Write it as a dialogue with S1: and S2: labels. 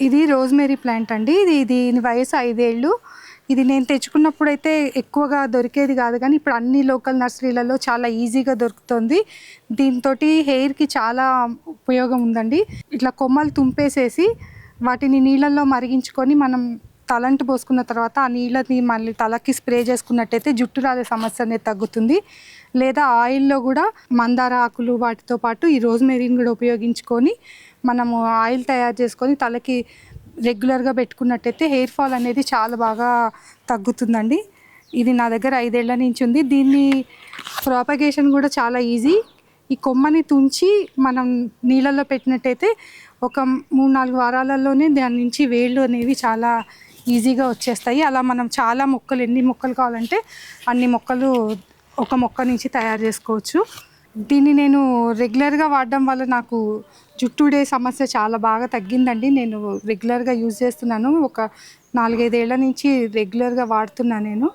S1: ఇది rosemary plant అండి. దీని వయసు 5 ఏళ్ళు. ఇది నేను తెచ్చుకున్నప్పుడైతే ఎక్కువగా దొరికేది కాదు కానీ ఇప్పుడు అన్ని లోకల్ నర్సరీలలో చాలా ఈజీగా దొరుకుతుంది. దీంతోటి హెయిర్‌కి చాలా ఉపయోగం ఉందండి. ఇట్లా కొమ్మలు తుంపేసేసి వాటిని నీళ్ళల్లో మరిగించుకొని మనం తలంటు పోసుకున్న తర్వాత ఆ నీళ్ళని మళ్ళీ తలకి స్ప్రే చేసుకున్నట్టయితే జుట్టు రాలే సమస్య అనేది తగ్గుతుంది. లేదా ఆయిల్‌లో కూడా మందార ఆకులు వాటితో పాటు ఈ రోజ్‌మేరీని కూడా ఉపయోగించుకొని మనము ఆయిల్ తయారు చేసుకొని తలకి రెగ్యులర్గా పెట్టుకున్నట్టయితే హెయిర్ ఫాల్ అనేది చాలా బాగా తగ్గుతుందండి. ఇది నా దగ్గర 5 ఏళ్ల నుంచి ఉంది. దీన్ని ప్రాపగేషన్ కూడా చాలా ఈజీ. ఈ కొమ్మని తుంచి మనం నీళ్ళల్లో పెట్టినట్టయితే ఒక 3-4 వారాలలోనే దాని నుంచి వేళ్ళు అనేవి చాలా ఈజీగా వచ్చేస్తాయి. అలా మనం చాలా మొక్కలు ఎన్ని మొక్కలు కావాలంటే అన్ని మొక్కలు ఒక మొక్క నుంచి తయారు చేసుకోవచ్చు. దీన్ని నేను రెగ్యులర్గా వాడడం వల్ల నాకు జుట్టు ఊడే సమస్య చాలా బాగా తగ్గిందండి. నేను రెగ్యులర్గా యూజ్ చేస్తున్నాను. ఒక 4-5 ఏళ్ల నుంచి రెగ్యులర్గా వాడుతున్నా నేను.